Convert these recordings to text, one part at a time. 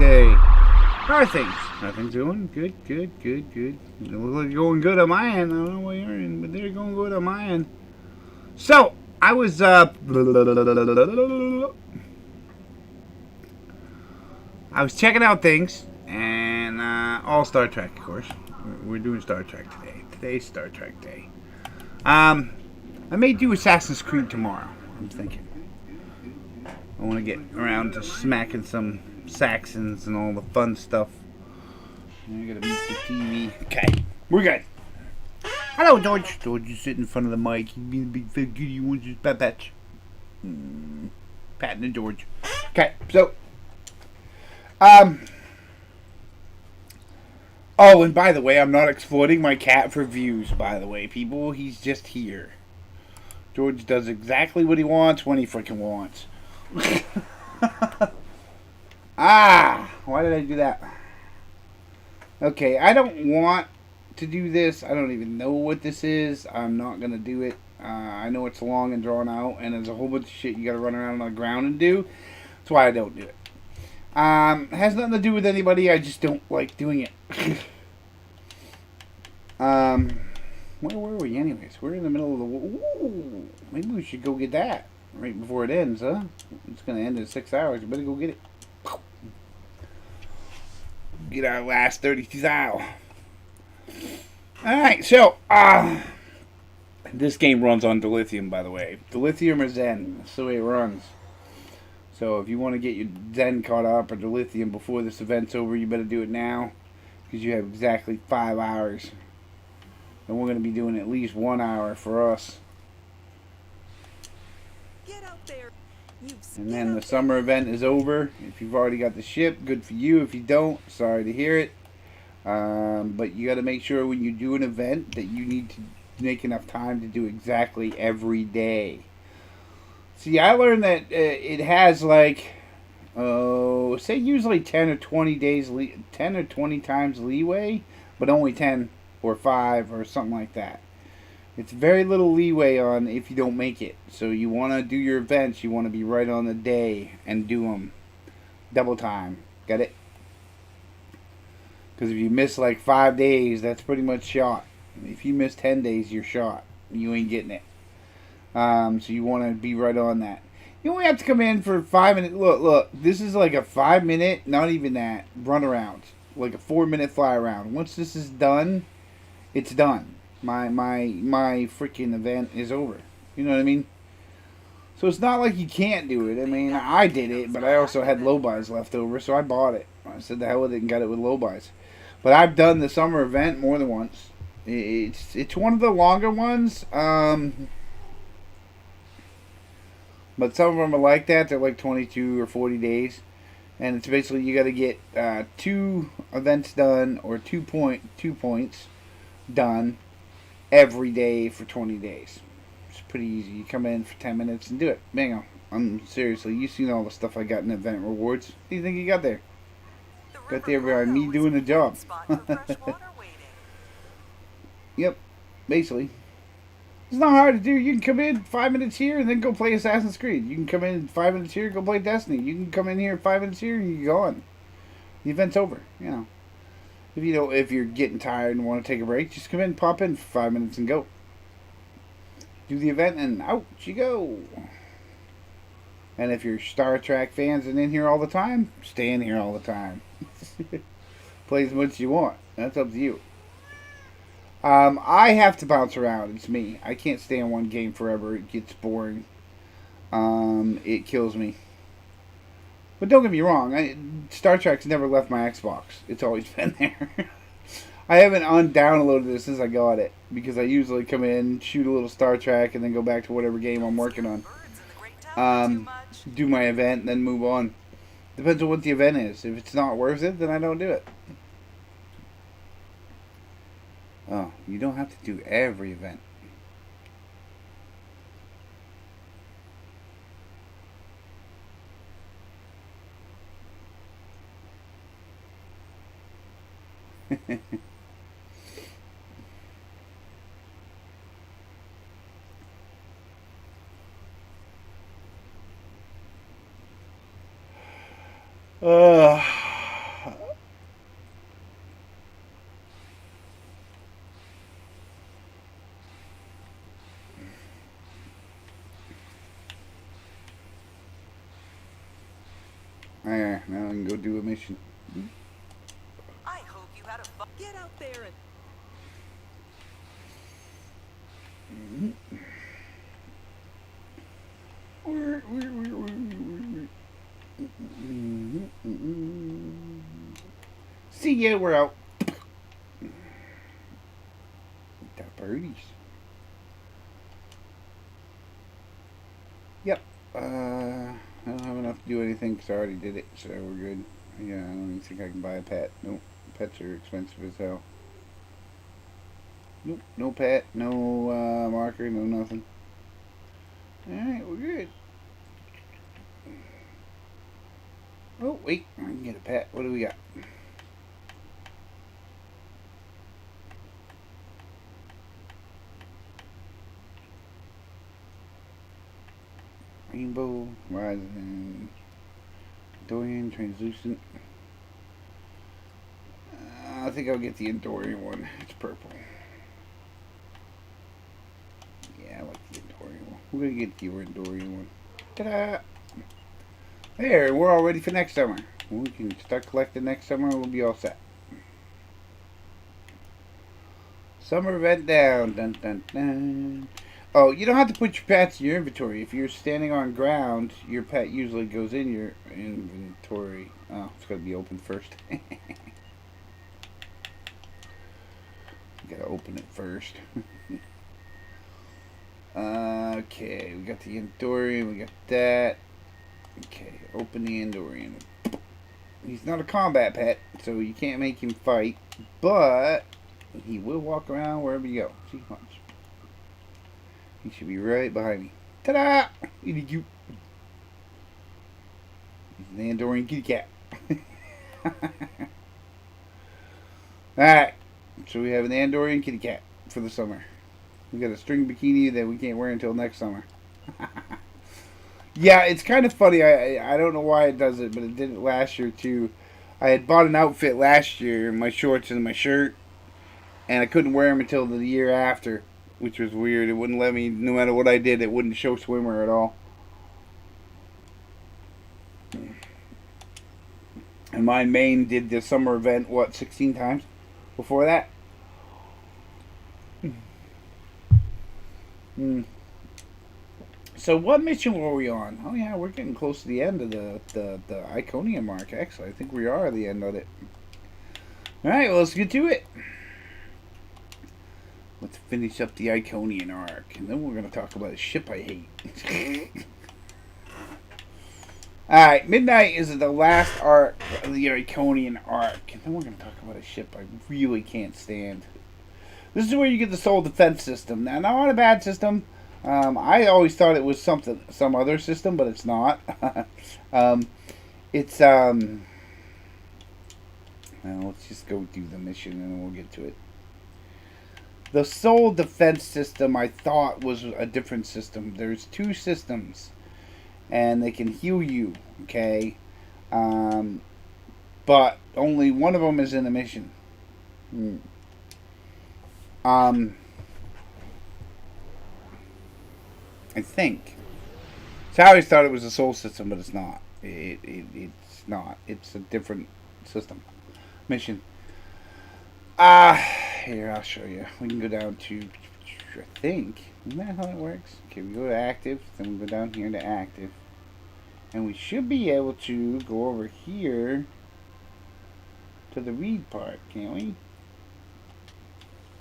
Hey, how are things? How are things going? Good. It looks like you're going good on my end. I don't know what you're in, but they're going good on my end. So, I was, I was checking out things, and, all Star Trek, of course. We're doing Star Trek today. Today's Star Trek Day. I may do Assassin's Creed tomorrow, I'm thinking. I want to get around to smacking some Saxons and all the fun stuff. I gotta mute the TV. Okay, we're good. Hello, George. George, you sit in front of the mic. You being a big fat goody. You want to just pat. Patting the George. Okay, so, oh, and by the way, I'm not exploiting my cat for views, by the way, people. He's just here. George does exactly what he wants when he freaking wants. Why did I do that? Okay, I don't want to do this. I don't even know what this is. I'm not going to do it. I know it's long and drawn out, and there's a whole bunch of shit you got to run around on the ground and do. That's why I don't do it. It has nothing to do with anybody. I just don't like doing it. Where were we anyways? We're in the middle of the... Ooh, maybe we should go get that right before it ends, huh? It's going to end in 6 hours. You better go get it. Get our last 32 thou. Alright, so, this game runs on dilithium, by the way. Dilithium or Zen. That's the way it runs. So, if you want to get your Zen caught up or dilithium before this event's over, you better do it now. Because you have exactly 5 hours. And we're going to be doing at least 1 hour for us. Get out there. And then the summer event is over. If you've already got the ship, good for you. If you don't, sorry to hear it. But you got to make sure when you do an event that you need to make enough time to do exactly every day. See, I learned that it has like, say usually 10 or 20 days, 10 or 20 times leeway, but only 10 or 5 or something like that. It's very little leeway on if you don't make it. So you want to do your events, you want to be right on the day and do them double time. Got it? Because if you miss like 5 days, that's pretty much shot. If you miss 10 days, you're shot. You ain't getting it. So you want to be right on that. You only have to come in for 5 minutes. Look. This is like a 5 minute, not even that, run around. Like a 4 minute fly around. Once this is done, it's done. My freaking event is over. You know what I mean? So it's not like you can't do it. I mean, I did it, but I also had low buys left over, so I bought it. I said the hell with it and got it with low buys. But I've done the summer event more than once. It's one of the longer ones. But some of them are like that. They're like 22 or 40 days. And it's basically you got to get 2 events done or 2 points done every day for 20 days. It's pretty easy. You come in for 10 minutes and do it. Bingo. Seriously, you've seen all the stuff I got in event rewards. What do you think you got there? Got there by me doing the job. Yep. Basically. It's not hard to do. You can come in 5 minutes here and then go play Assassin's Creed. You can come in 5 minutes here and go play Destiny. You can come in here 5 minutes here and you're gone. The event's over. You know. If you're getting tired and want to take a break, just come in, pop in for 5 minutes and go. Do the event and out you go. And if you're Star Trek fans and in here all the time, stay in here all the time. Play as much as you want. That's up to you. I have to bounce around. It's me. I can't stay in one game forever. It gets boring. It kills me. But don't get me wrong, Star Trek's never left my Xbox. It's always been there. I haven't undownloaded it since I got it. Because I usually come in, shoot a little Star Trek, and then go back to whatever game I'm working on. Do my event, and then move on. Depends on what the event is. If it's not worth it, then I don't do it. Oh, you don't have to do every event. do a mission. I hope you had a fun. Get out there and. See ya, we're out. The birdies. Yep. I don't have enough to do anything because I already did it, so we're good. Yeah, I don't even think I can buy a pet. Nope. Pets are expensive as hell. Nope. No pet, no marker, no nothing. Alright, we're good. Oh, wait. I can get a pet. What do we got? Rainbow, Rising, Dorian, Translucent. I think I'll get the Endorian one. It's purple. Yeah, I like the Endorian one. We're going to get the Endorian one. Ta-da! There, we're all ready for next summer. We can start collecting next summer and we'll be all set. Summer event down. Dun, dun, dun. Oh, you don't have to put your pets in your inventory. If you're standing on ground, your pet usually goes in your inventory. Oh, it's got to be open first. You got to open it first. Okay, we got the Endorian, we got that. Okay, open the Endorian. He's not a combat pet, so you can't make him fight, but he will walk around wherever you go. See, watch. He should be right behind me. Ta-da! Itty cute. He's an Andorian kitty cat. Alright. So we have an Andorian kitty cat for the summer. We got a string bikini that we can't wear until next summer. Yeah, it's kind of funny. I don't know why it does it, but it did it last year too. I had bought an outfit last year, my shorts and my shirt, and I couldn't wear them until the year after, which was weird. It wouldn't let me, no matter what I did, it wouldn't show swimmer at all. And my main did the summer event, what, 16 times before that? So what mission were we on? Oh yeah, we're getting close to the end of the Iconium mark, actually. I think we are at the end of it. Alright, well, let's get to it. Let's finish up the Iconian arc, and then we're going to talk about a ship I hate. Alright, Midnight is the last arc of the Iconian arc, and then we're going to talk about a ship I really can't stand. This is where you get the Soul Defense system. Now, not a bad system. I always thought it was some other system, but it's not. Well, let's just go do the mission, and then we'll get to it. The Soul Defense system, I thought, was a different system. There's two systems, and they can heal you, okay? But only one of them is in the mission. I think. So I always thought it was a soul system, but it's not. It's not. It's a different system. Mission. Here, I'll show you. We can go down to, I think, isn't that how it works? Okay, we go to active, then we go down here to active. And we should be able to go over here to the read part, can't we?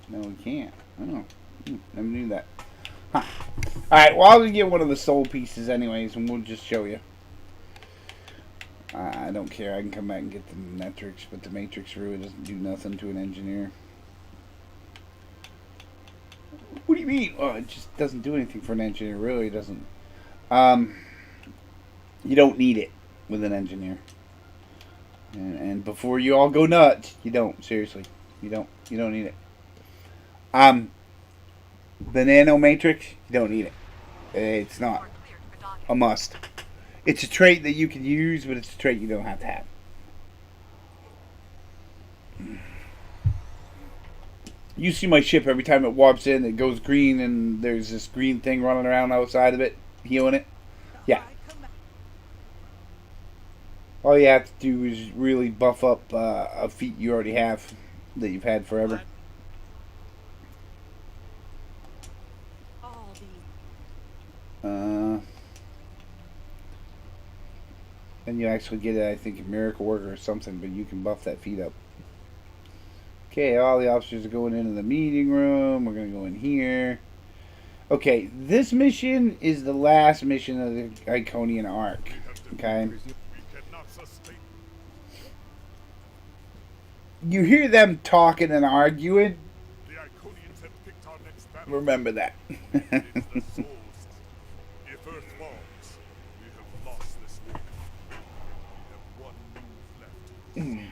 No, we can't. Oh, never knew that. Huh. Alright, well, I'll get one of the soul pieces anyways, and we'll just show you. I don't care. I can come back and get the metrics, but the matrix really doesn't do nothing to an engineer. What do you mean? Oh, it just doesn't do anything for an engineer. Really, it doesn't. You don't need it with an engineer. And before you all go nuts, you don't. Seriously, you don't. You don't need it. The nano matrix, you don't need it. It's not a must. It's a trait that you can use, but it's a trait you don't have to have. You see my ship every time it warps in, it goes green, and there's this green thing running around outside of it, healing it. Yeah. All you have to do is really buff up a feat you already have that you've had forever. All these. And you actually get it, I think, a miracle worker or something, but you can buff that feat up. Okay, all the officers are going into the meeting room. We're going to go in here. Okay, this mission is the last mission of the Iconian arc. Okay? You hear them talking and arguing. Remember that. And it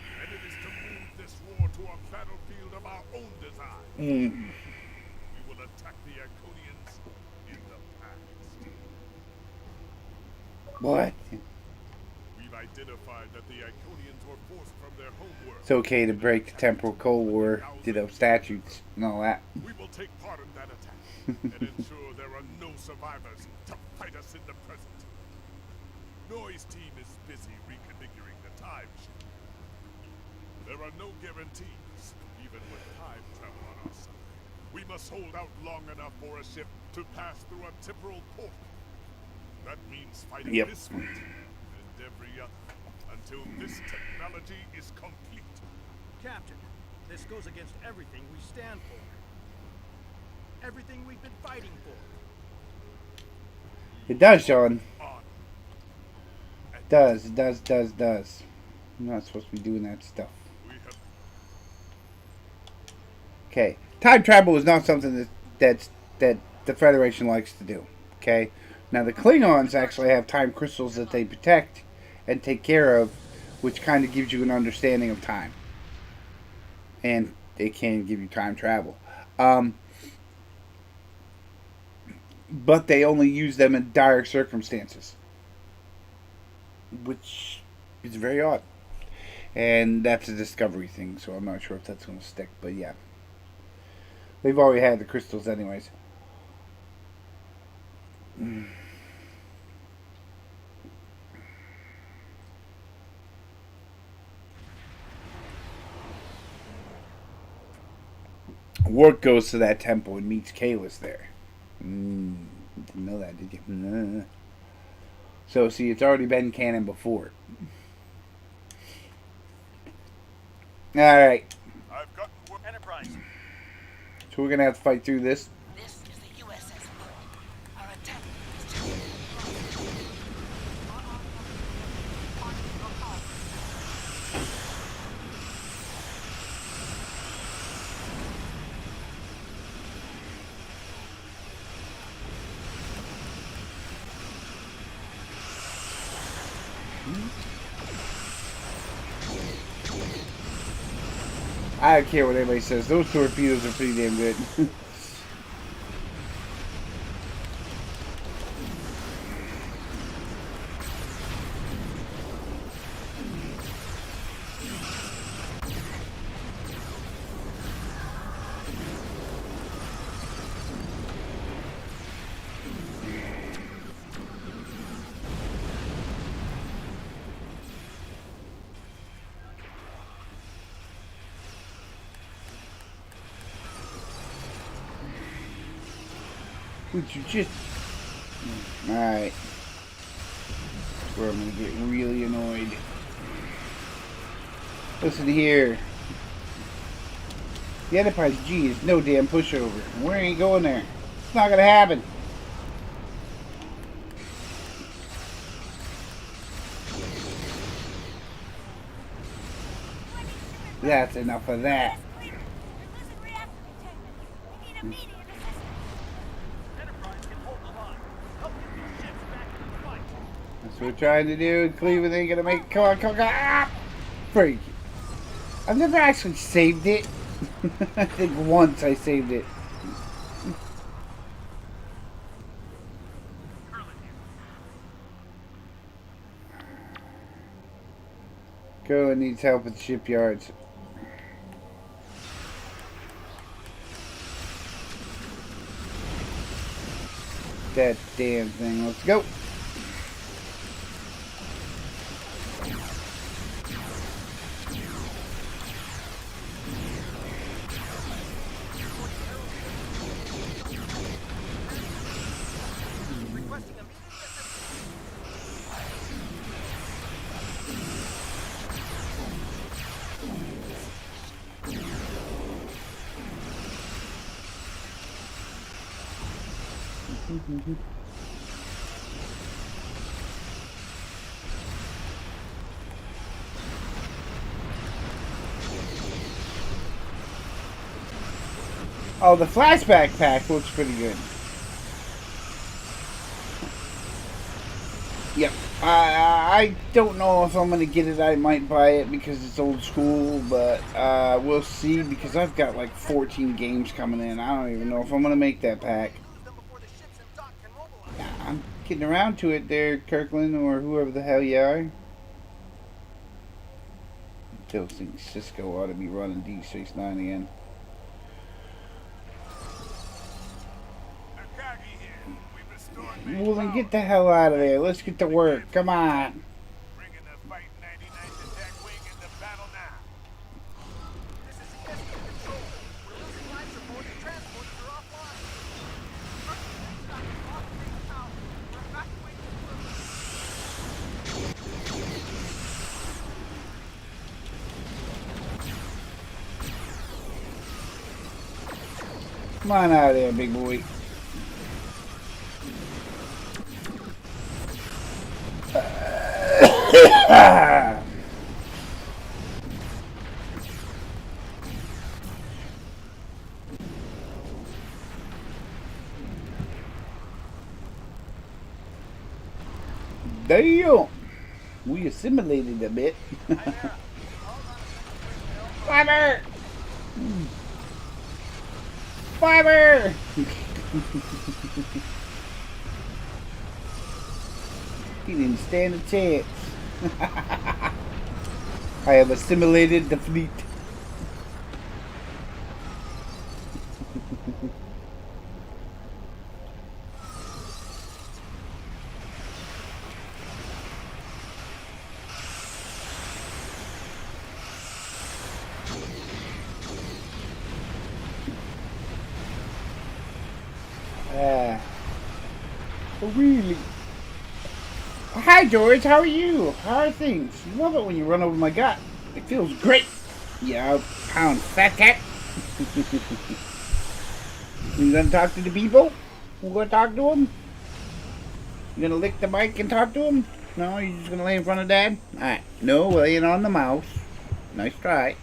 is to move this war to a battlefield of our own design. We will attack the Iconians in the past. What? We've identified that the Iconians were forced from their homeworld. It's okay to break the temporal Cold War, statutes and all that. We will take part in that attack and ensure there are no survivors to fight us in the present. Noise team is busy reconfiguring the time ship. There are no guarantees, even with time travel on our side. We must hold out long enough for a ship to pass through a temporal portal. That means fighting this fight and every other until this technology is complete. Captain, this goes against everything we stand for. Everything we've been fighting for. It does, Sean. On. It does. I'm not supposed to be doing that stuff. Okay, time travel is not something that the Federation likes to do. Okay, now the Klingons actually have time crystals that they protect and take care of, which kind of gives you an understanding of time, and they can give you time travel. But they only use them in dire circumstances, which is very odd. And that's a Discovery thing, so I'm not sure if that's going to stick, but yeah. They've already had the crystals anyways. Work goes to that temple and meets Kalis there. Didn't know that, did you? So, see, it's already been canon before. Alright. I've got Enterprise. So we're going to have to fight through this. This is the USS Book. Our attack is to I don't care what anybody says. Those torpedoes are pretty damn good. Would you just... Alright. That's where I'm going to get really annoyed. Listen here. The Enterprise G is no damn pushover. We ain't going there. It's not going to happen. That's enough of that. That's what we're trying to do. Cleveland ain't gonna make. Come on, ah! Freak. I've never actually saved it. I think once I saved it. Go needs help at the shipyards. That damn thing. Let's go. Oh, the flashback pack looks pretty good. Yep. I don't know if I'm gonna get it. I might buy it because it's old school, but we'll see. Because I've got like 14 games coming in. I don't even know if I'm gonna make that pack. I'm getting around to it there, Kirkland, or whoever the hell you are. I still think Cisco ought to be running D69 again. Well, then get the hell out of there. Let's get to work. Come on. Bringing the Fight 99 attack wing into battle now. This is the STO control. We're losing life support and transporters are offline. We're evacuating the Come on out of there, big boy. Damn! We assimilated a bit. Fiber! Fiber! He didn't stand a chance. I have assimilated the fleet. Really? Hi, George. How are you? How are things? Love it when you run over my gut. It feels great. You pound fat cat. You gonna talk to the people? You gonna talk to them? You gonna lick the mic and talk to them? No, you just gonna lay in front of Dad? Alright. No, laying on the mouse. Nice try.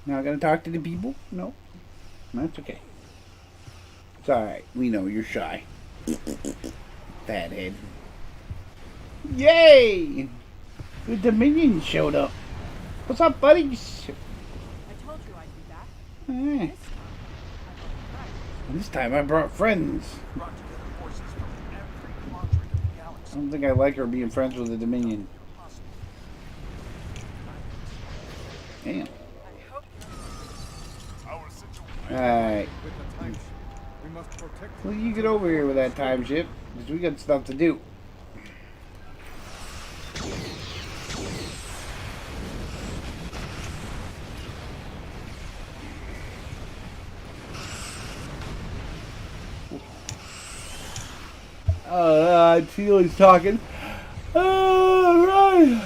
Not gonna talk to the people? No. That's okay. It's alright. We know you're shy. Fathead. Yay! The Dominion showed up. What's up, buddies? I told you I'd be back. This time I brought friends. brought together forces from every quadrant of the I galaxy. don't think I like her being friends with the Dominion. Damn. Our situation. Alright. With the time ship, we must protect Well, you get over here with that time ship, because we got stuff to do. I feel he's talking. Right.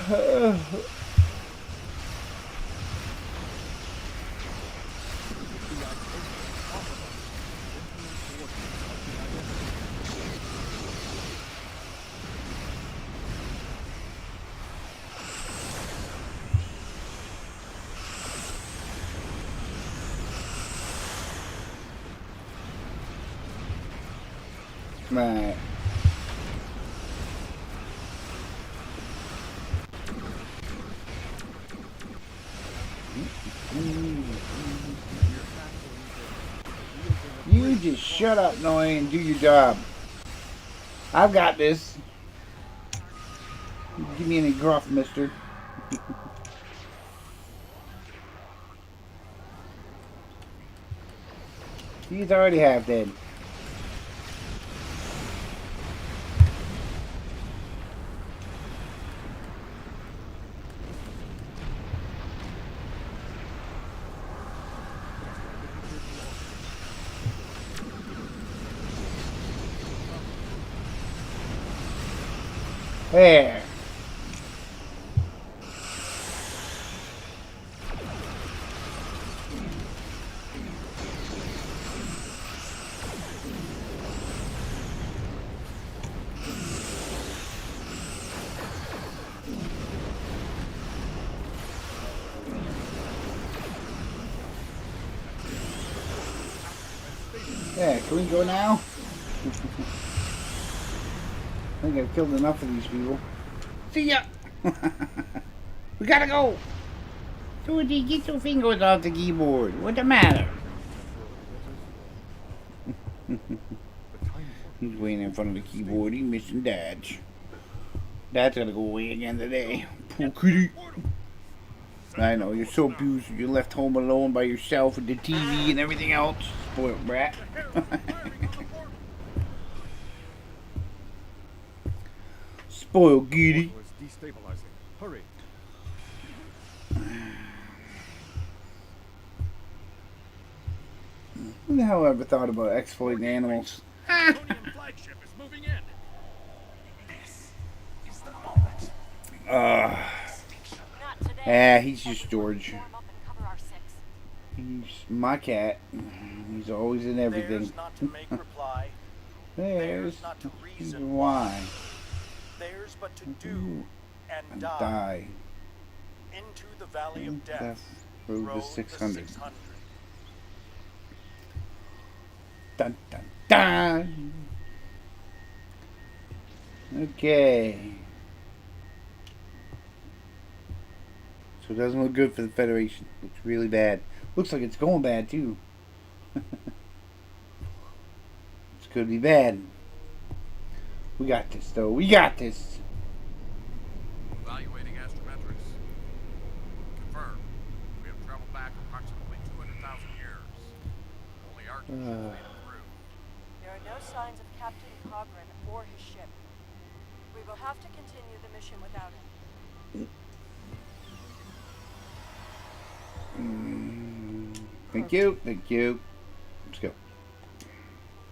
Right. You just shut up, Noe, and do your job. I've got this. Give me any gruff, mister. He's already half dead. There. Can we go now? I think I've killed enough of these people. See ya! We gotta go! Georgie, get your fingers off the keyboard. What's the matter? He's waiting in front of the keyboard. He's missing Dad's. Dad's gonna go away again today. Poor kitty. I know, you're so abused. You're left home alone by yourself with the TV and everything else. Spoiled brat. Spoiled giddy. Destabilizing. Hurry. Who the hell ever thought about exploiting animals? Draconian flagship is moving in. This is the moment. Not today. Yeah, he's just George. Warm up and cover our six. He's my cat. He's always in everything. Theirs not to make reply. There's not to reason reason why. Theirs but to do and And die. die. Into the valley of death. Death Road Road to the 600. 600. Dun dun dun. Okay. So it doesn't look good for the Federation. Looks really bad. Looks like it's going bad too. It's gonna be bad. We got this though. We got this. Evaluating astrometrics. Confirmed. We have traveled back approximately 200,000 years. Only Arthas has made it through. There are no signs of Captain Cogran or his ship. We will have to continue the mission without him. Thank you. Thank you. Let's go.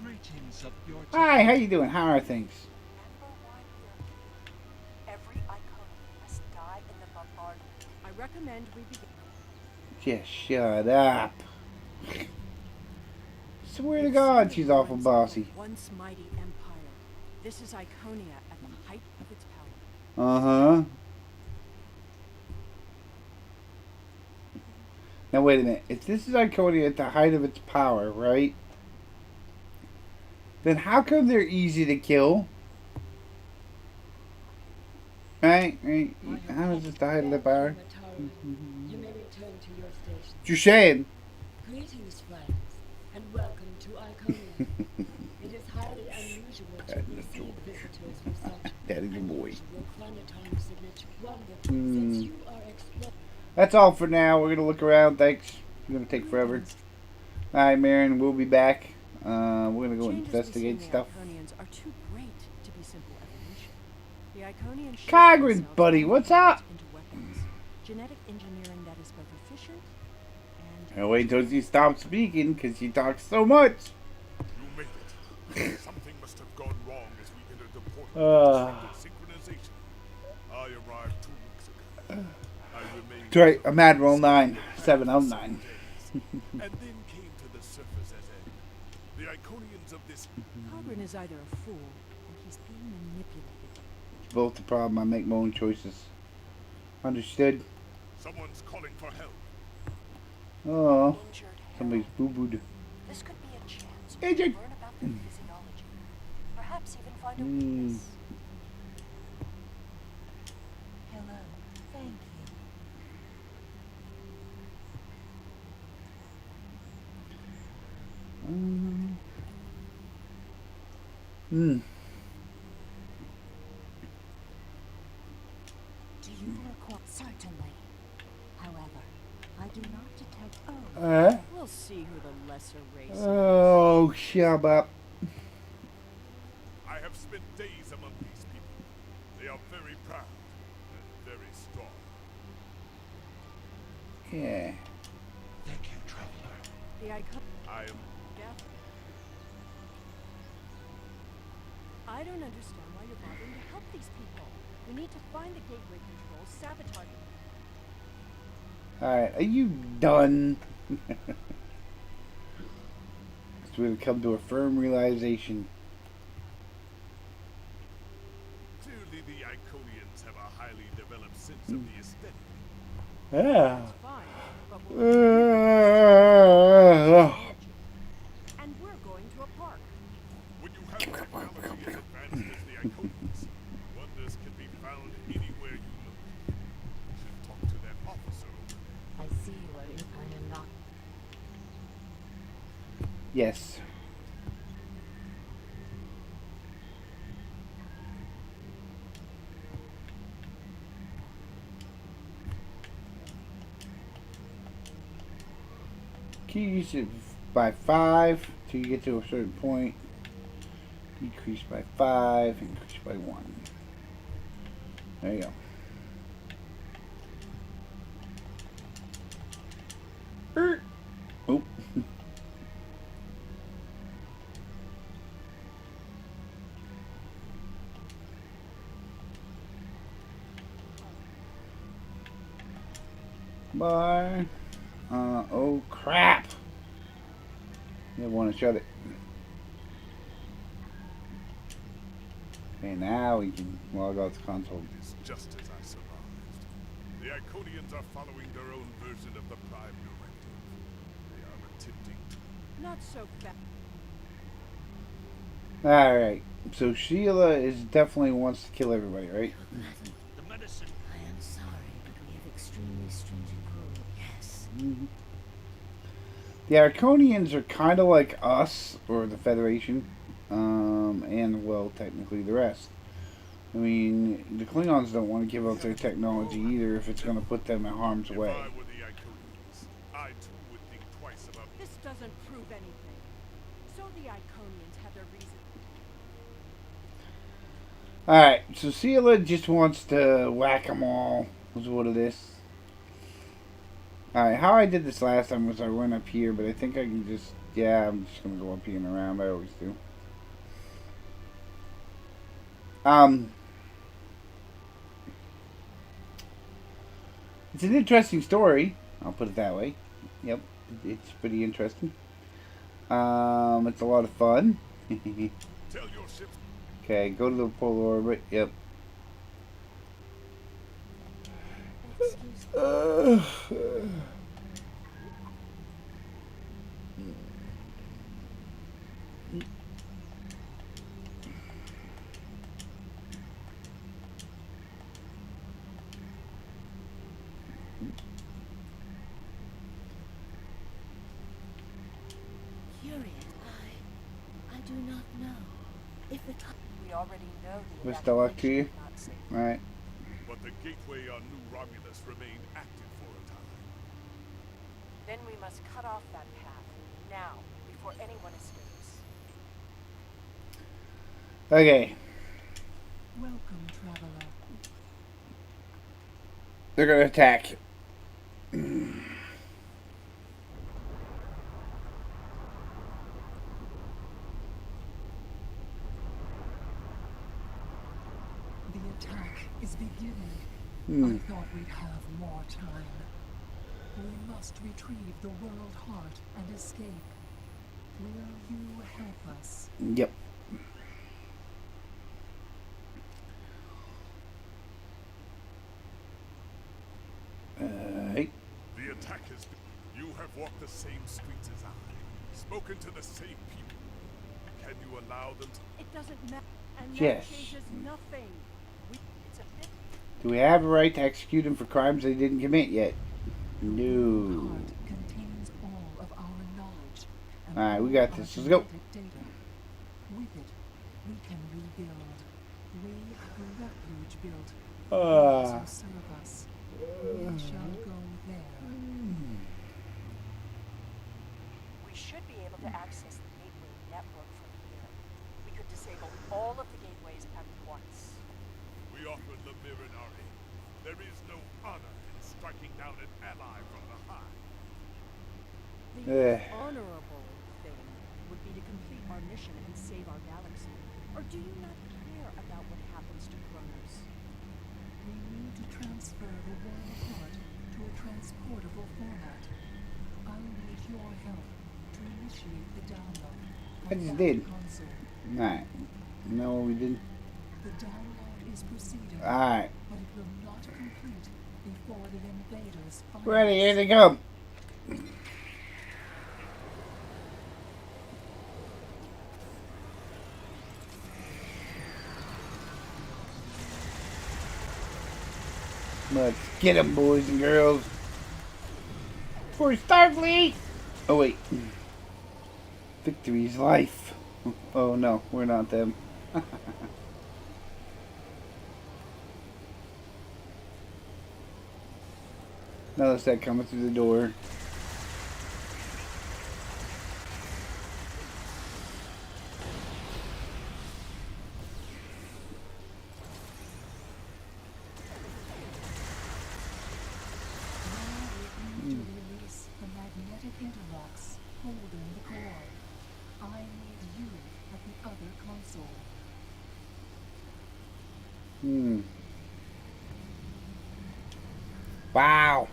Greetings of your Hi. How you doing? How are things? Remember why we are here. Every Iconian must die in the bombardment. I recommend we begin. Just shut up. Swear to God, she's awful bossy. Once mighty empire. This is Iconia at the height of its power. Uh-huh. Now wait a minute. If this is Iconia at the height of its power, right? Then how come they're easy to kill? Right? Right? How is this the height of the power? You may return to your station. What you're saying? Greetings, friends, and welcome to Iconia. It is highly unusual to receive visitors from such Daddy's a boy. unusual planetary signature. Wonderful, since you are exploring. That's all for now. We're gonna look around. Thanks. It's gonna take forever. Alright, Marion, we'll be back. We're gonna go investigate stuff. The Iconians are too great to be simple evolution. The Iconian shape Cogran, themselves buddy, and what's evolve up? into weapons. Genetic engineering that is both efficient and I'll wait until she stops speaking because she talks so much. You made it. Something must have gone wrong as we entered the portal of disrupted synchronization. I arrived 2 weeks ago. I remained That's right, I'm Admiral 9, 7 out of 9. and then came to the surface as the Iconians of this Cogran is either a fool or he's being manipulated. It's both the problem. I make my own choices. Understood? someone's calling for help. Oh, Injured somebody's Harold. boo-booed. This could be a chance to Injured. learn about their physiology. Perhaps even find a Mm. weakness. Hello. Thank you. Hmm. Do you require? Certainly. However, I do not detect. Oh, We'll see who the lesser race is. Oh, shut up. I have spent days among these people. They are very proud and very strong. Yeah. Thank you, traveler. The Icon. I am I don't understand why you're bothering to help these people. We need to find the gateway controls, sabotage them. Alright, are you done? So we've come to a firm realization. clearly the Iconians have a highly developed sense of the aesthetic. Yeah. It's fine, but we'll and we're going to a park. Yes. Increase it by 5 till you get to a certain point. Decrease by 5, increase by 1. There you go. Oh. Bye. Oh crap. You want to shut it. Okay, now we can log out the console. It is just as I surmised. The Iconians are following their own version of the Prime Directive. They are attempting to... Not so bad. Alright, so Sheila is definitely wants to kill everybody, right? The medicine. I am sorry, but we have extremely stringent rules. Yes. The Arconians are kind of like us, or the Federation, and, well, technically the rest. I mean, the Klingons don't want to give up their technology either if it's going to put them in harm's way. If I were the Iconians, I too would think twice about... This doesn't prove anything. So the Iconians have their reason. Alright, so Sheila just wants to whack them all, is what it is. Alright, how I did this last time was I went up here, but I think I can just... Yeah, I'm just going to go up here and around. I always do. It's an interesting story. I'll put it that way. Yep, it's pretty interesting. It's a lot of fun. Tell your ships... Okay, go to the polar orbit. Yep. Curious. I do not know. If the time We already know the Wish the luck to you. evacuation is not safe. Alright. But the gateway on New Romulus remained active for a time. Then we must cut off that path now before anyone escapes. Okay. Welcome, traveler. They're gonna attack. The attack is beginning. I thought we'd have more time. We must retrieve the world heart and escape. Will you help us? Yep. Alright. The attack has been... You have walked the same streets as I, spoken to the same people. Can you allow them to... It doesn't matter, and Yes. that changes nothing. It's a bit. Do we have a right to execute them for crimes they didn't commit yet? The No. heart contains all of our knowledge. and Alright, we all got our this. Let's go. genetic data. With it, we can rebuild. We have a refuge built. Those who serve us. We shall go there. We should be able to access the gateway network from here. We could disable all of the gateways at once. We offer Lemirin our aid. There is no honor in striking down an ally from behind. The honorable thing would be to complete our mission and save our galaxy. Or do you not care about what happens to Kronos? We need to transfer the world heart to a transportable format. I'll need your help to initiate the download. I from just that did. console. Alright. No, we didn't. The download is proceeding, Alright. but it will not complete before the invaders find Ready, here us. they come. Let's get them, boys and girls. For Starfleet! Oh, wait. Victory is life. Oh no, we're not them. Notice that coming through the door. Release the magnetic interlocks holding the core. I need you at the other console. Wow.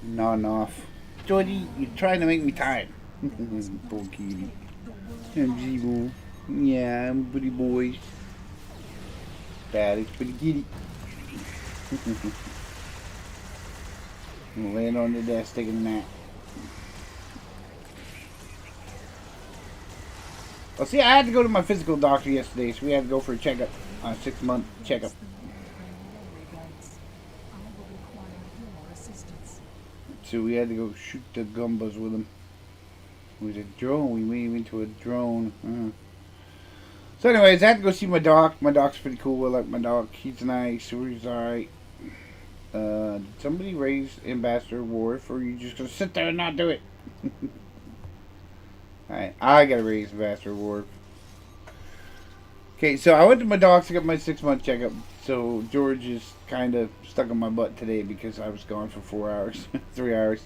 Nodding off. Jordy, you're trying to make me tired. Poor kitty. I'm Zebo. Yeah, I'm pretty boy. Daddy's pretty kitty. I'm laying on the desk taking a nap. Well, see, I had to go to my physical doctor yesterday, so we had to go for a checkup. A 6-month checkup. So we had to go shoot the gumbas with him. It was a drone. We made him into a drone. So anyways, I had to go see my doc. My doc's pretty cool. I like my doc. He's nice. So he's alright. Did somebody raise Ambassador Worf, or are you just going to sit there and not do it? Alright, I got to raise Ambassador Worf. Okay, so I went to my doc to get my 6-month checkup. So George is kind of stuck on my butt today because I was gone for 4 hours. 3 hours.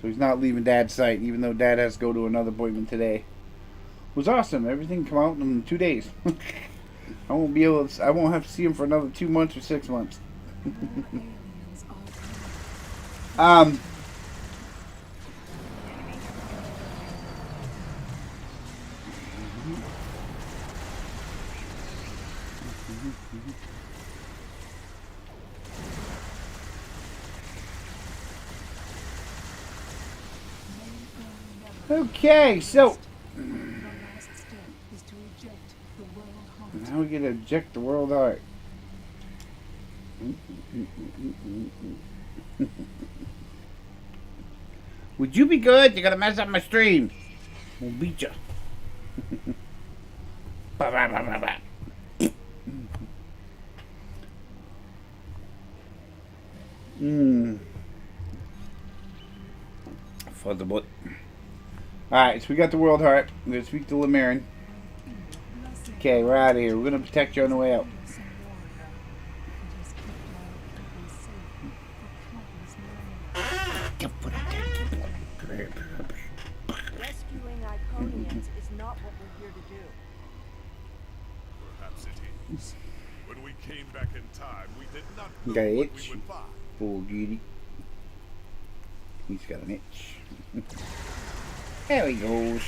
So he's not leaving Dad's sight, even though Dad has to go to another appointment today. It was awesome. Everything come out in 2 days. I won't be able to, I won't have to see him for another 2 months or 6 months. Okay, so now we get to eject the world heart. Would you be good? You're gonna mess up my stream. We'll beat ya. Ba, ba, ba, ba, ba. Fuzz the butt. Alright, so we got the world heart. I'm gonna speak to Lamarin. Okay, we're out of here. We're gonna protect you on the way out. Rescuing Iconians is not what we're here to do. Perhaps it is. When we came back in time, we did not know Got an what itch. we would find. Poor Giddy. He's got an itch. There he goes.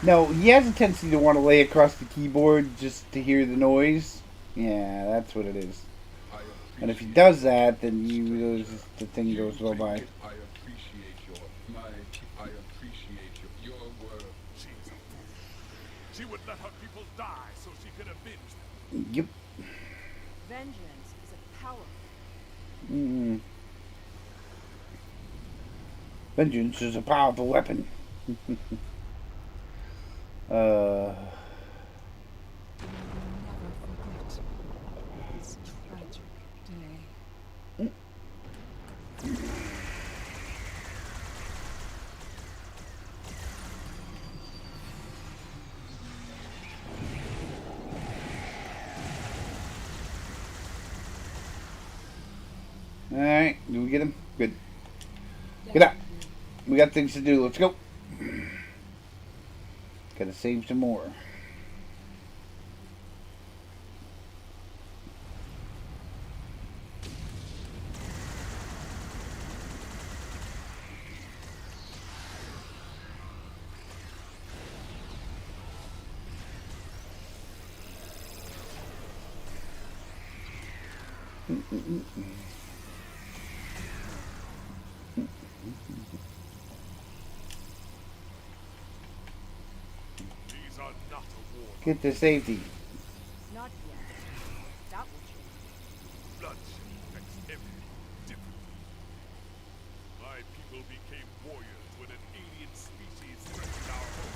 No, he has a tendency to want to lay across the keyboard just to hear the noise. Yeah, that's what it is. And if he does that, then the thing goes well by. I appreciate your might. I appreciate your word. She's a fool. She would let her people die so she could avenge them. Yep. Vengeance is a powerful. Vengeance is a powerful weapon. This tragic day. Alright, do we get him? Good. Get up. We got things to do. Let's go. Gotta save some more. These are not a war. Get to safety. Not yet. That will change. Bloodshed next people became warriors when an alien species threatened our home.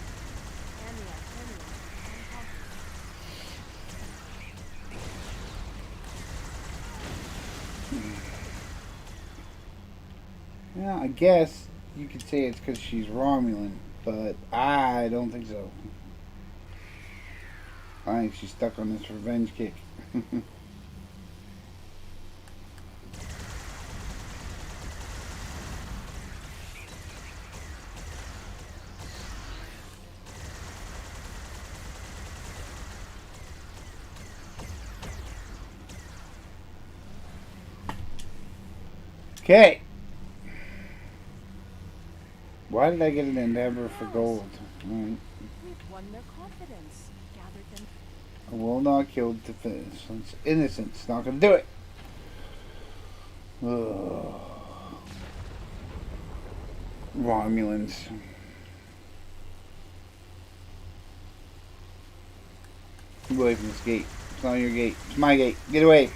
And the Iconians became conquerors. Well, I guess you could say it's because she's Romulan, but I don't think so. I think she's stuck on this revenge kick. Okay. Why did I get an endeavor for gold? Alright. We've won their confidence, gathered them. I will not kill the innocents. Innocents. Not gonna do it. Ugh. Romulans. Get away from this gate. It's not your gate. It's my gate. Get away.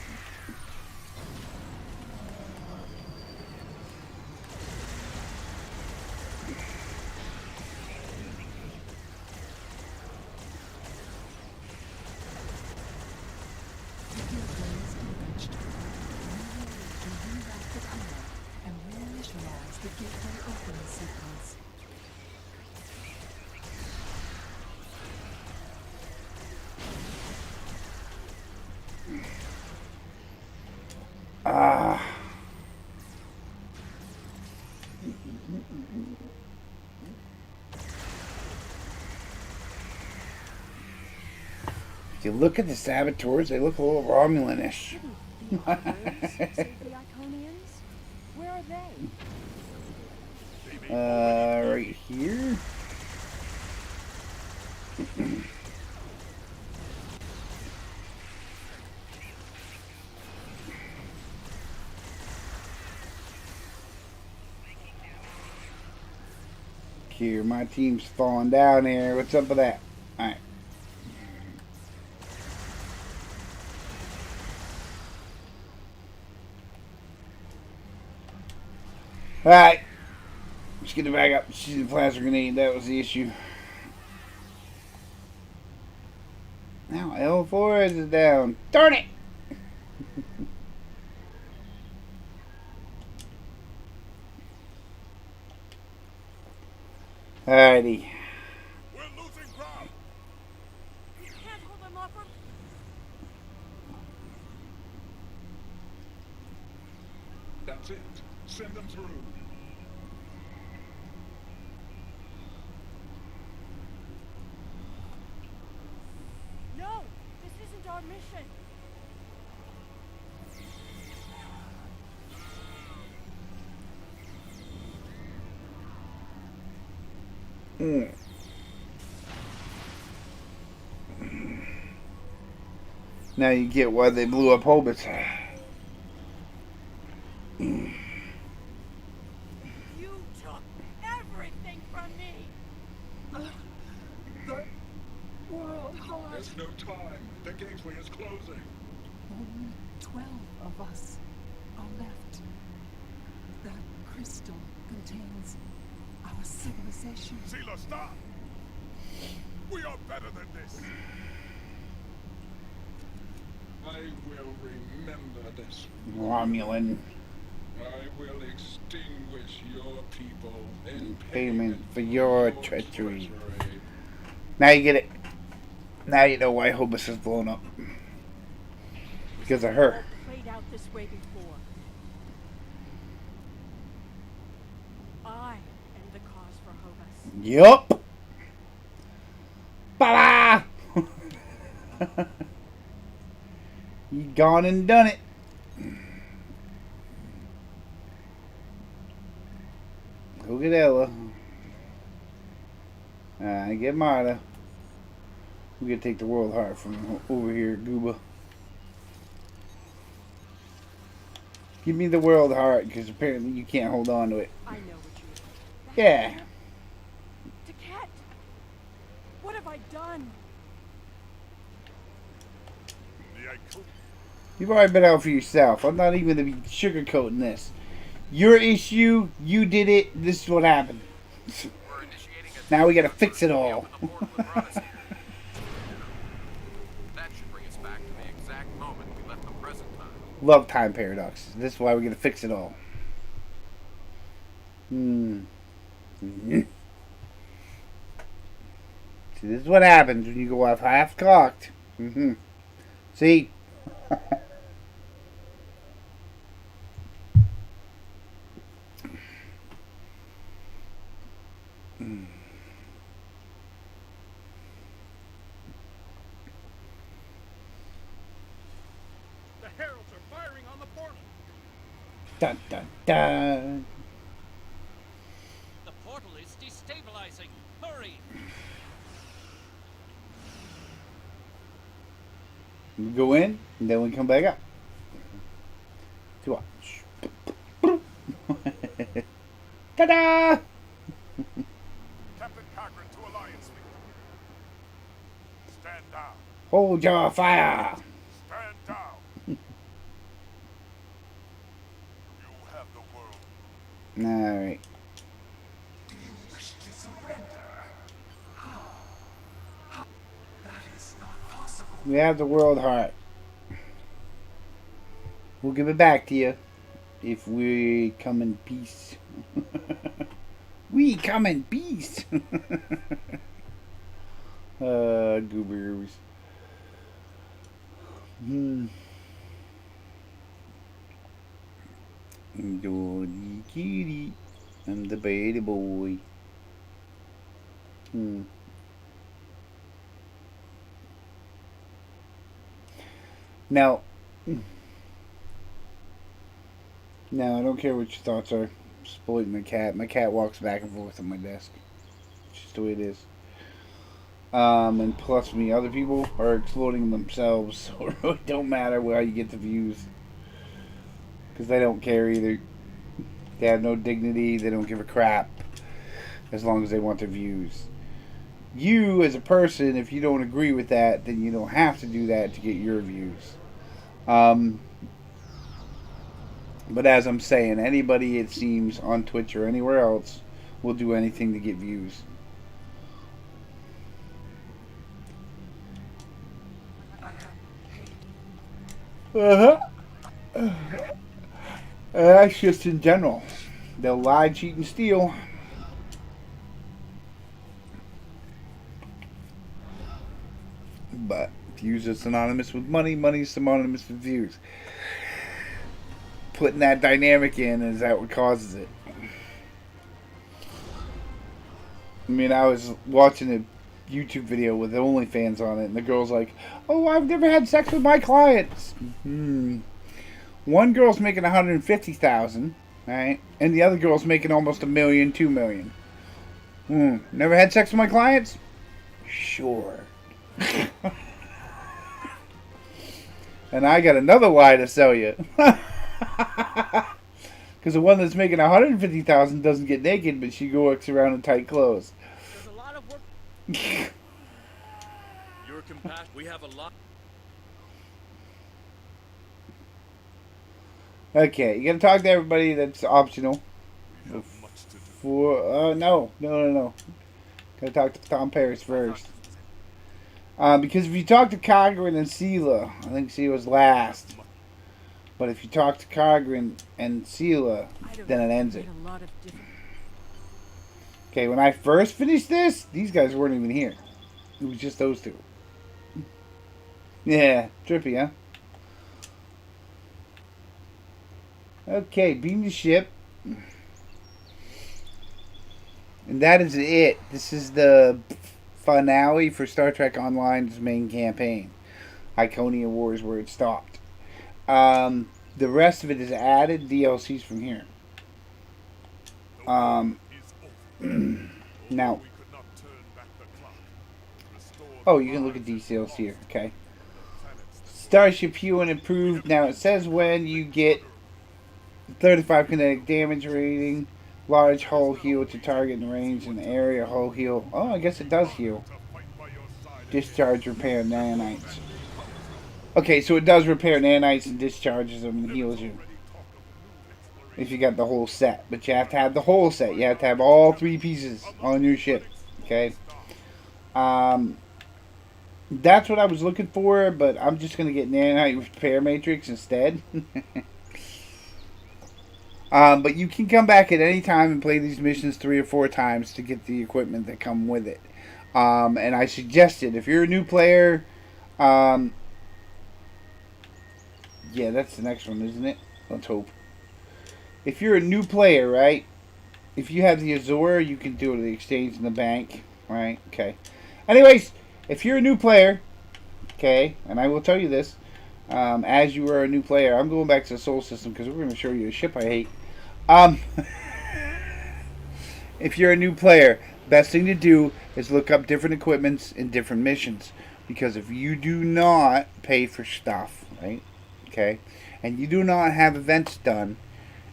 Ah. If you look at the saboteurs, they look a little Romulan-ish. The others save the Iconians? Where are they? Right here. Here, my team's falling down here. What's up with that? Alright. Alright. Let's get it back up. She's a plasma grenade. That was the issue. Now L4 is down. Darn it! Alrighty. We're losing ground. You can't hold them off from... That's it. Send them through. No! This isn't our mission! Now you get why they blew up Hobus. You took everything from me! The world heart. There's no time. The gateway is closing. Only 12 of us are left. That crystal contains our civilization. Sheila, stop! We are better than this. I will remember this. Romulan. I will extinguish your people in Payment for your treachery. Now you get it. Now you know why Hobus is blown up. Because of her. Played out this way before. I am the cause for Hobus. Yup. Ba-da! You gone and done it. Go get Ella. Get Marta. We gotta take the world heart from over here, Gooba. Give me the world heart, because apparently you can't hold on to it. I know what you mean. Yeah. Taket! What have I done? The Iconians. You've already been out for yourself. I'm not even going to be sugarcoating this. Your issue. You did it. This is what happened. We're initiating a Now we gotta fix it all. open the portal that brought us here. That should bring us back to the exact moment we left the present time. Love time paradoxes. This is why we're gonna fix it all. See, this is what happens when you go off half cocked. See? The heralds are firing on the portal. Dun dun dun. The portal is destabilizing. Hurry! We go in, and then we come back up. To watch. Ta-da! Captain Cochran to Alliance Fleet. Stand down. Hold your fire! Stand down. You have the world. Alright. We have the world heart. We'll give it back to you if we come in peace. We come in peace. Goobers. Doggy kitty. I'm the baby boy. Now, I don't care what your thoughts are. Exploiting my cat. My cat walks back and forth on my desk. It's just the way it is. And plus me, other people are exploiting themselves, so it really don't matter how you get the views. Because they don't care either. They have no dignity. They don't give a crap. As long as they want their views. You, as a person, if you don't agree with that, then you don't have to do that to get your views. But as I'm saying, anybody, it seems, on Twitch or anywhere else will do anything to get views. That's just in general. They'll lie, cheat, and steal. But views are synonymous with money. Money is synonymous with views. Putting that dynamic in, is that what causes it? I mean, I was watching a YouTube video with OnlyFans on it, and the girl's like, "Oh, I've never had sex with my clients." One girl's making $150,000, right? And the other girl's making almost $1 million, $2 million. Never had sex with my clients? Sure. And I got another lie to sell you. Because the one that's making $150,000 doesn't get naked, but she walks around in tight clothes. There's a lot of work. Your compassion. We have a lot. Okay, you gotta talk to everybody. That's optional. No. Gotta talk to Tom Paris first. Because if you talk to Cogran and Sela, I think Sela's last. But if you talk to Cogran and Sela, then it ends it. Okay, when I first finished this, these guys weren't even here. It was just those two. Yeah, trippy, huh? Okay, beam the ship. And that is it. This is the finale for Star Trek Online's main campaign. Iconia Wars, where it stopped. The rest of it is added DLCs from here. Now. Oh, you can look at details here. Okay. Starship Hue and improved. Now it says when you get 35 kinetic damage rating, large hull heal to target and range and area hull heal. Oh, I guess it does heal. Discharge repair nanites. Okay, so it does repair nanites and discharges them and heals you. if you got the whole set. But you have to have the whole set. You have to have all 3 pieces on your ship. Okay. That's what I was looking for, but I'm just gonna get Nanite Repair Matrix instead. But you can come back at any time and play these missions 3 or 4 times to get the equipment that come with it. And I suggested, if you're a new player, yeah, that's the next one, isn't it? Let's hope. If you're a new player, right? If you have the Azure, you can do the exchange in the bank, right? Okay. Anyways, if you're a new player, okay, and I will tell you this, as you are a new player, I'm going back to the Soul System because we're going to show you a ship I hate. If you're a new player, best thing to do is look up different equipments in different missions. Because if you do not pay for stuff, right, okay, and you do not have events done,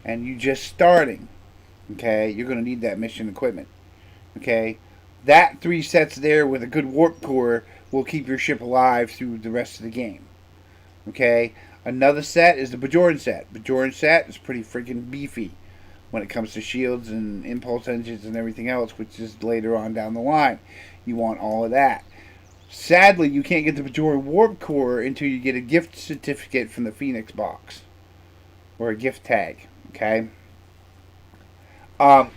and you just starting, okay, you're going to need that mission equipment, okay. That 3 sets there with a good warp core will keep your ship alive through the rest of the game, okay. Another set is the Bajoran set. Bajoran set is pretty freaking beefy when it comes to shields and impulse engines and everything else, which is later on down the line. You want all of that. Sadly, you can't get the Bajoran Warp Core until you get a gift certificate from the Phoenix box. Or a gift tag, okay?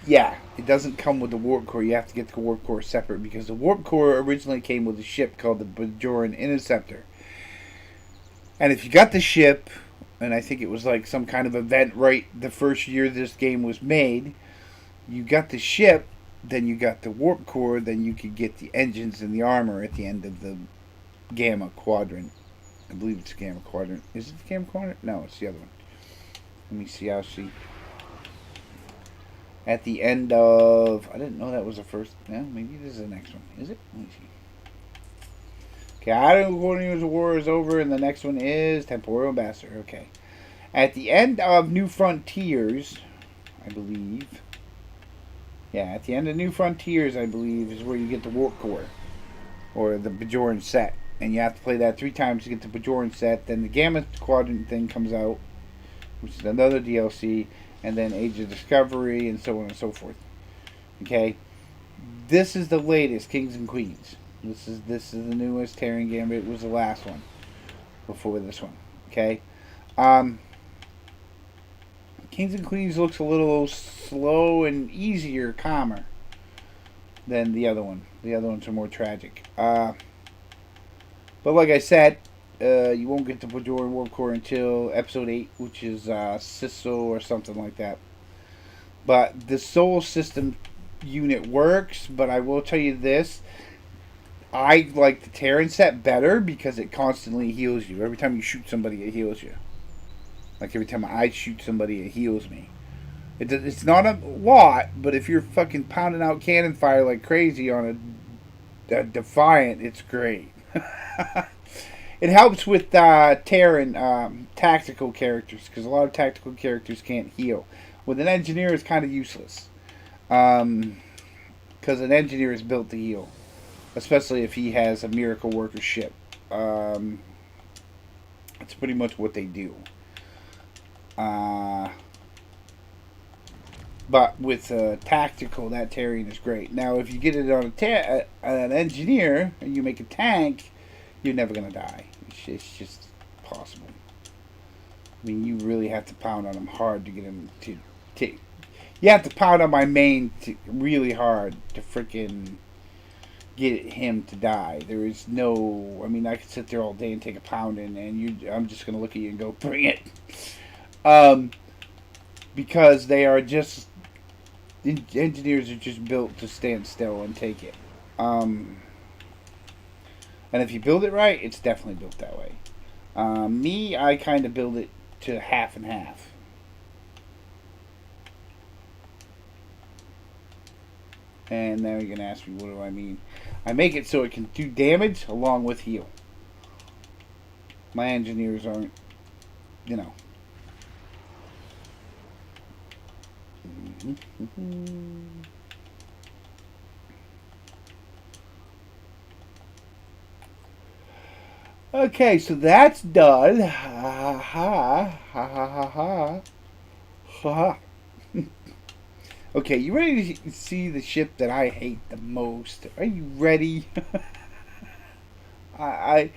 Yeah, it doesn't come with the Warp Core. You have to get the Warp Core separate because the Warp Core originally came with a ship called the Bajoran Interceptor. And if you got the ship, and I think it was like some kind of event right the first year this game was made, you got the ship, then you got the warp core, then you could get the engines and the armor at the end of the Gamma Quadrant. I believe it's Gamma Quadrant. Is it the Gamma Quadrant? No, it's the other one. Let me see. I'll see. At the end of... I didn't know that was the first... No, maybe this is the next one. Is it? Let me see. Okay, Iron Warriors War is over, and the next one is Temporal Ambassador. Okay. At the end of New Frontiers, I believe... Yeah, at the end of New Frontiers, I believe, is where you get the Warp Core. Or the Bajoran set. And you have to play that 3 times to get the Bajoran set. Then the Gamma Quadrant thing comes out, which is another DLC. And then Age of Discovery, and so on and so forth. Okay? This is the latest, Kings and Queens. This is the newest. Terran Gambit was the last one before this one. Okay, Kings and Queens looks a little slow and easier, calmer than the other one. The other ones are more tragic. But like I said, you won't get the Bajoran Warp Core until Episode 8, which is Sissel or something like that. But the Soul System unit works, but I will tell you this. I like the Terran set better because it constantly heals you. Every time you shoot somebody, it heals you. Like every time I shoot somebody, it heals me. It's not a lot, but if you're fucking pounding out cannon fire like crazy on a Defiant, it's great. It helps with Terran tactical characters because a lot of tactical characters can't heal. With an engineer, it's kind of useless because an engineer is built to heal. Especially if he has a miracle worker ship. That's pretty much what they do. But with tactical, that Terran is great. Now, if you get it on an engineer and you make a tank, you're never going to die. It's just possible. I mean, you really have to pound on him hard to get him to... You have to pound on my main really hard to freaking... get him to die. There is no... I mean, I could sit there all day and take a pounding, and I'm just going to look at you and go, bring it. Because they are just... The engineers are just built to stand still and take it. And if you build it right, it's definitely built that way. Me, I kind of build it to half and half. And now you're going to ask me, what do I mean? I make it so it can do damage along with heal. My engineers aren't, you know. Okay, so that's done. Ha ha ha ha ha ha. Haha. Okay, you ready to see the ship that I hate the most? Are you ready? I,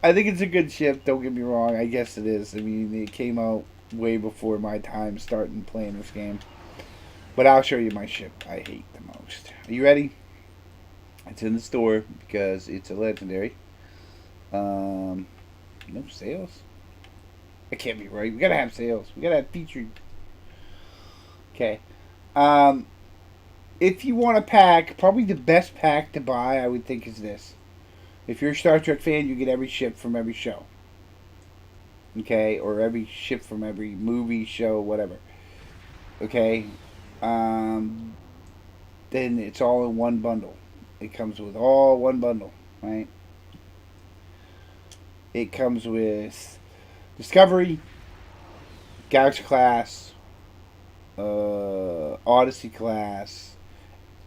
I I think it's a good ship. Don't get me wrong. I guess it is. I mean, it came out way before my time starting playing this game. But I'll show you my ship I hate the most. Are you ready? It's in the store because it's a legendary. No sales. That can't be right. We gotta have sales. We gotta have featured. Okay. If you want a pack, probably the best pack to buy, I would think, is this. If you're a Star Trek fan, you get every ship from every show. Okay? Or every ship from every movie, show, whatever. Okay? Then it's all in one bundle. It comes with all one bundle, right? It comes with Discovery, Galaxy class, Odyssey class,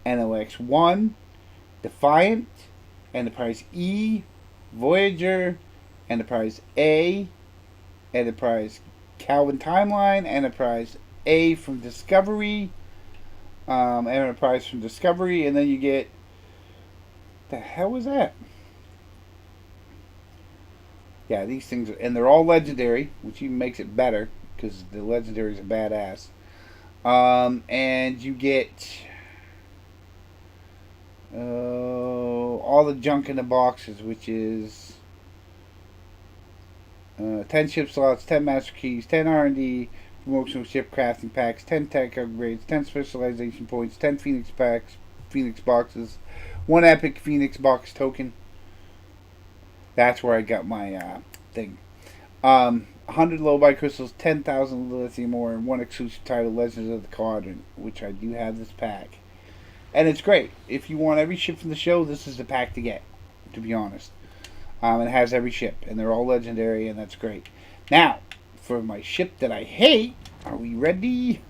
NOX-1, Defiant, Enterprise E, Voyager, Enterprise A, Enterprise Calvin Timeline, Enterprise A from Discovery, Enterprise from Discovery, and then you get... The hell was that? Yeah, these things, and they're all legendary, which even makes it better, because the legendaries are badass. And you get all the junk in the boxes, which is 10 ship slots, 10 master keys, 10 R&D, promotional ship crafting packs, 10 tech upgrades, 10 specialization points, 10 Phoenix packs, Phoenix boxes, 1 epic Phoenix box token. That's where I got my thing. 100 low buy crystals, 10,000 lithium ore, and 1 exclusive title, Legends of the Quadrant, which I do have this pack. And it's great. If you want every ship from the show, this is the pack to get, to be honest. It has every ship, and they're all legendary, and that's great. Now, for my ship that I hate, are we ready?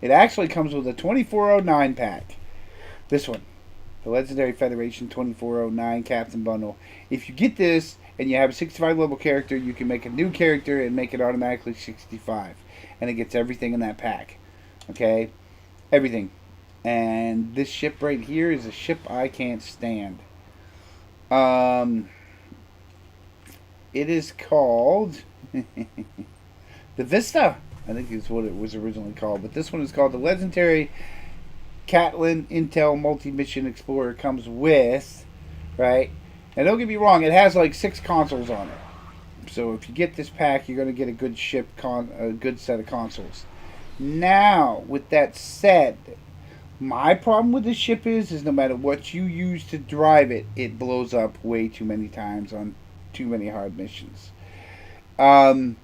It actually comes with a 2409 pack. This one. The Legendary Federation 2409 Captain Bundle. If you get this and you have a 65 level character, you can make a new character and make it automatically 65. And it gets everything in that pack. Okay? Everything. And this ship right here is a ship I can't stand. It is called the Vista. I think is what it was originally called. But this one is called the Legendary Catlin Intel Multi-Mission Explorer. Comes with, right? And don't get me wrong, it has like 6 consoles on it. So if you get this pack, you're going to get a good ship, a good set of consoles. Now, with that said, my problem with this ship is no matter what you use to drive it, it blows up way too many times on too many hard missions. That's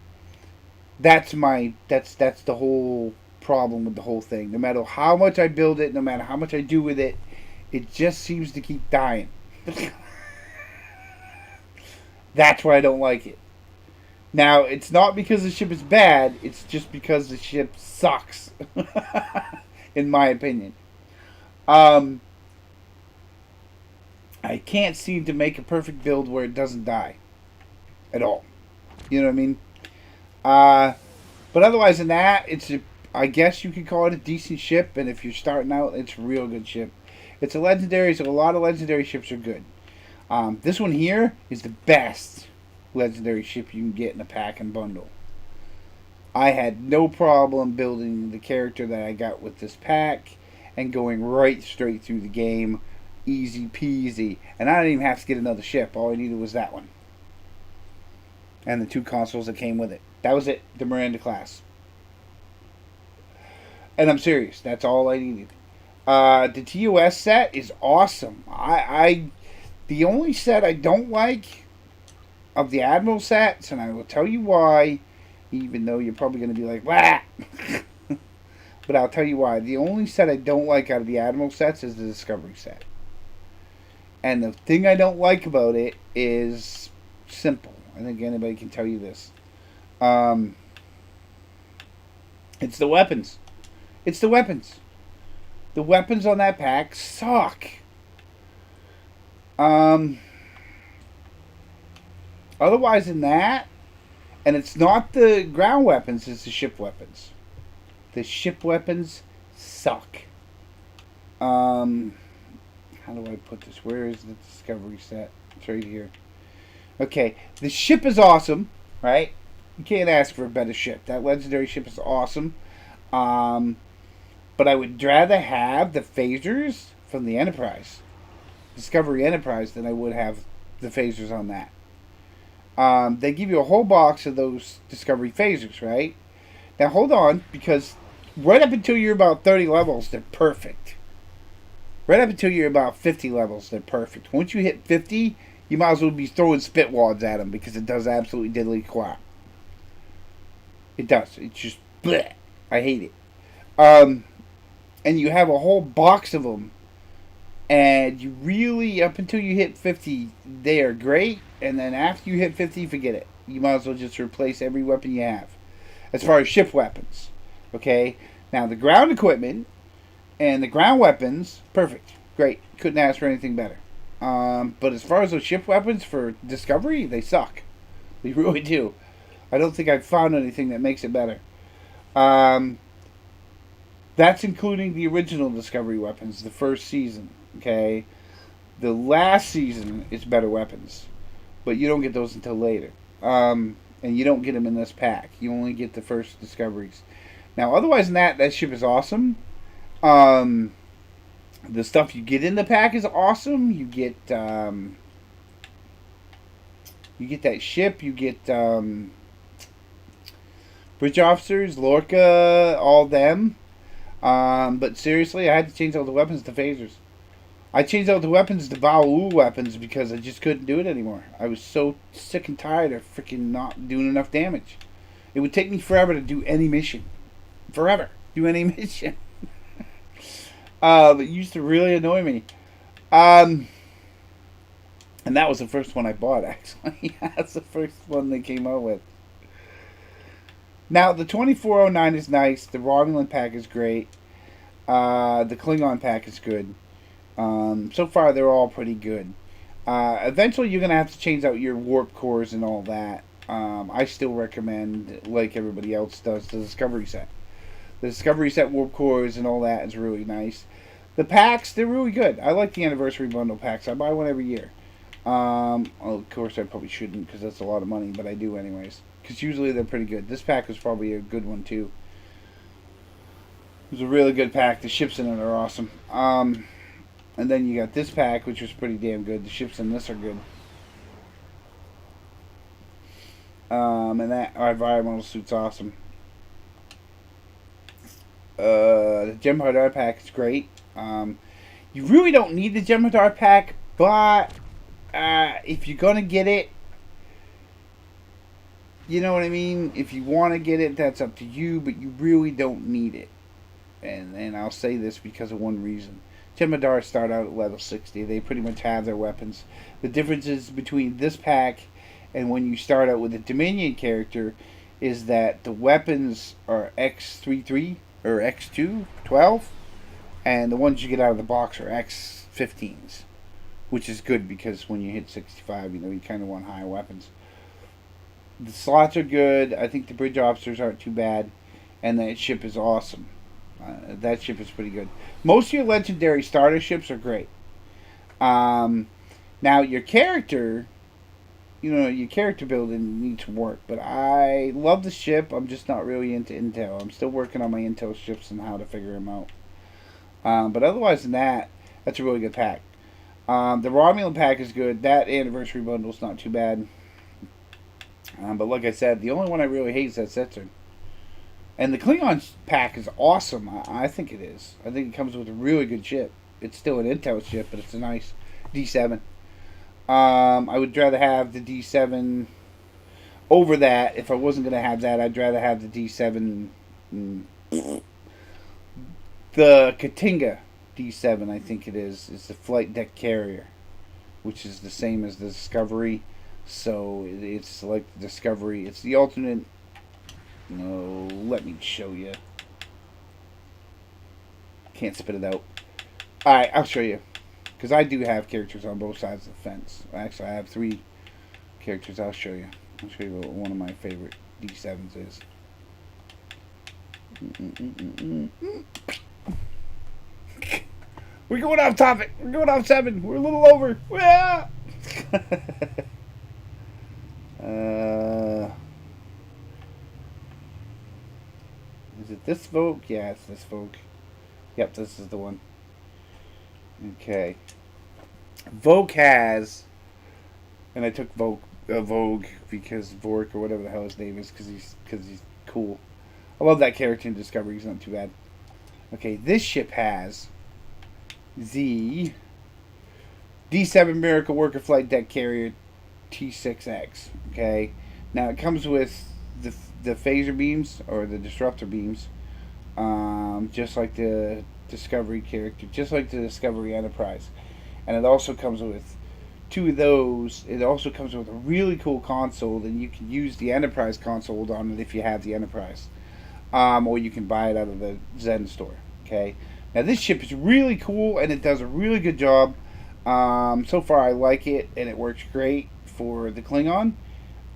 the whole problem with the whole thing. No matter how much I build it, no matter how much I do with it, it just seems to keep dying. That's why I don't like it. Now, it's not because the ship is bad, it's just because the ship sucks. In my opinion. I can't seem to make a perfect build where it doesn't die. At all. You know what I mean? But otherwise than that, I guess you could call it a decent ship, and if you're starting out, it's a real good ship. It's a legendary, so a lot of legendary ships are good. This one here is the best legendary ship you can get in a pack and bundle. I had no problem building the character that I got with this pack and going right straight through the game. Easy peasy. And I didn't even have to get another ship. All I needed was that one. And the 2 consoles that came with it. That was it. The Miranda class. And I'm serious. That's all I needed. The TOS set is awesome. The only set I don't like of the Admiral sets, and I will tell you why, even though you're probably going to be like, wah! But I'll tell you why. The only set I don't like out of the Admiral sets is the Discovery set. And the thing I don't like about it is simple. I think anybody can tell you this. It's the weapons. It's the weapons. The weapons on that pack suck. Otherwise than that, And it's not the ground weapons, it's the ship weapons. The ship weapons suck. How do I put this? Where is the discovery set? It's right here. Okay, the ship is awesome, right? You can't ask for a better ship. That legendary ship is awesome. But I would rather have the phasers from the Enterprise, Discovery Enterprise, than I would have the phasers on that. They give you a whole box of those Discovery phasers, right? Now hold on, because right up until you're about 30 levels, they're perfect. Right up until you're about 50 levels, they're perfect. Once you hit 50, you might as well be throwing spit wads at them, because it does absolutely diddly crap. It does. It's just bleh. I hate it. And you have a whole box of them, and you really, up until you hit 50, they are great, and then after you hit 50, forget it. You might as well just replace every weapon you have, as far as ship weapons. Okay? Now, the ground equipment and the ground weapons, perfect. Great. Couldn't ask for anything better. But as far as those ship weapons for Discovery, they suck. They really do. I don't think I've found anything that makes it better. That's including the original Discovery weapons, the first season. Okay? The last season is better weapons. But you don't get those until later. And you don't get them in this pack. You only get the first Discoveries. Now, otherwise than that, that ship is awesome. The stuff you get in the pack is awesome. You get that ship. You get bridge officers, Lorca, all them. But seriously, I had to change all the weapons to phasers. I changed out the weapons to Valu weapons because I just couldn't do it anymore. I was so sick and tired of freaking not doing enough damage. It would take me forever to do any mission. Forever. Do any mission. It used to really annoy me. And that was the first one I bought, actually. That's the first one they came out with. Now, the 2409 is nice. The Romulan pack is great. The Klingon pack is good. So far, they're all pretty good. Eventually, you're going to have to change out your warp cores and all that. I still recommend, like everybody else does, the Discovery set. The Discovery set warp cores and all that is really nice. The packs, they're really good. I like the anniversary bundle packs. I buy one every year. Well, of course, I probably shouldn't because that's a lot of money, but I do anyways. Because usually they're pretty good. This pack was probably a good one, too. It was a really good pack. The ships in it are awesome. And then you got this pack, which was pretty damn good. The ships in this are good. And that environmental suit's awesome. The Jem'Hadar pack is great. You really don't need the Jem'Hadar pack, but if you're gonna get it, you know what I mean? If you want to get it, that's up to you, but you really don't need it. And I'll say this because of one reason. Jem'Hadar start out at level 60. They pretty much have their weapons. The differences between this pack and when you start out with a Dominion character is that the weapons are X33 or X2, 12, and the ones you get out of the box are X15s, which is good because when you hit 65, you kind of want higher weapons. The slots are good. I think the bridge officers aren't too bad, and that ship is awesome. That ship is pretty good. Most of your legendary starter ships are great. Now your character, your character building needs work, but I love the ship. I'm just not really into Intel. I'm still working on my Intel ships and how to figure them out. But otherwise than that, that's a really good pack. The Romulan pack is good. That anniversary bundle is not too bad. But like I said, the only one I really hate is that Setzer. And the Klingon pack is awesome. I think it is. I think it comes with a really good ship. It's still an Intel ship, but it's a nice D7. I would rather have the D7 over that. If I wasn't going to have that, I'd rather have the D7. The Katinga D7, I think it is the flight deck carrier, which is the same as the Discovery. So it's like the Discovery. It's the alternate. No, let me show you. Can't spit it out. Alright, I'll show you. Because I do have characters on both sides of the fence. Actually, I have 3 characters. I'll show you. I'll show you what one of my favorite D7s is. We're going off topic. We're going off 7. We're a little over. Yeah. Is it this Vogue? Yeah, it's this Vogue. Yep, this is the one. Okay. Vogue has, and I took Vogue because Vork or whatever the hell his name is, because he's cool. I love that character in Discovery. He's not too bad. Okay, this ship has the D7 Miracle Worker Flight Deck Carrier T6X. Okay, now it comes with the phaser beams or the disruptor beams, just like the Discovery character, just like the Discovery Enterprise, and it also comes with 2 of those. It also comes with a really cool console, and you can use the Enterprise console on it if you have the Enterprise, or you can buy it out of the Zen store. Okay, now this ship is really cool and it does a really good job. So far I like it, and it works great for the Klingon.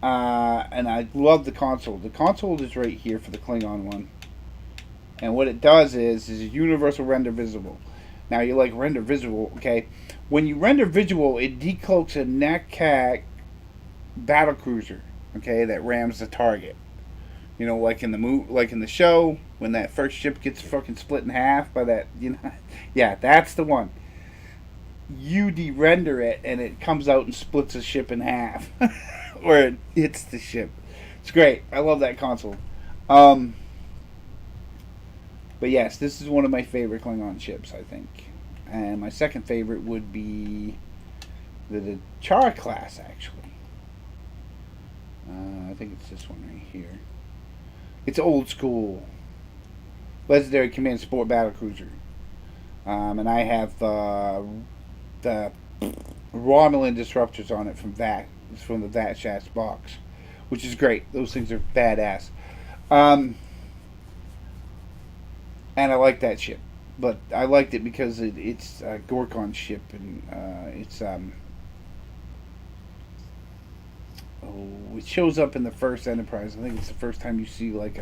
And I love the console. The console is right here for the Klingon one. And what it does is universal render visible. Now you like render visual, okay? When you render visual, it decloaks a NACAC battlecruiser, okay, that rams the target. You know, like in the show, when that first ship gets fucking split in half by that, you know, yeah, that's the one. You de-render it, and it comes out and splits the ship in half. Or it hits the ship. It's great. I love that console. But yes, this is one of my favorite Klingon ships, I think. And my second favorite would be the Char class, actually. I think it's this one right here. It's old school. Legendary Command Sport Battlecruiser. And I have the Romulan disruptors on it from that. It's from the Vatshas box, which is great. Those things are badass. And I like that ship. But I liked it because it's a Gorkon ship, and it shows up in the first Enterprise. I think it's the first time you see like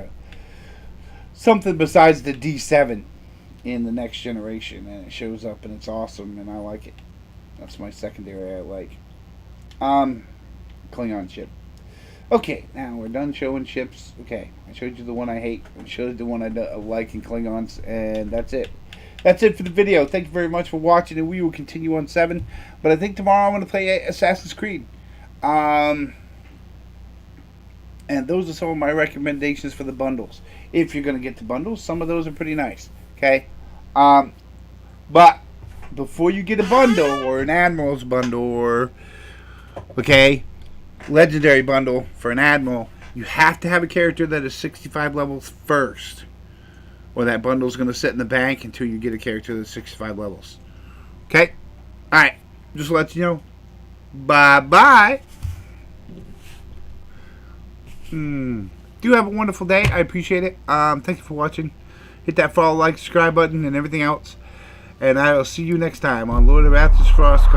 something besides the D7 in the Next Generation, and it shows up and it's awesome, and I like it. That's my secondary I like. Klingon ship. Okay, now we're done showing ships. Okay, I showed you the one I hate. I showed you the one I like in Klingons, and that's it. That's it for the video. Thank you very much for watching, and we will continue on 7. But I think tomorrow I'm going to play Assassin's Creed. And those are some of my recommendations for the bundles. If you're going to get the bundles, some of those are pretty nice. Okay? But before you get a bundle, or an Admiral's bundle, or, okay, Legendary bundle for an Admiral, you have to have a character that is 65 levels first, or that bundle is going to sit in the bank until you get a character that's 65 levels. Okay? Alright. Just to let you know. Bye-bye. Do have a wonderful day. I appreciate it. Thank you for watching. Hit that follow, like, subscribe button, and everything else. And I will see you next time on Lord of Arthas Frost Chronical.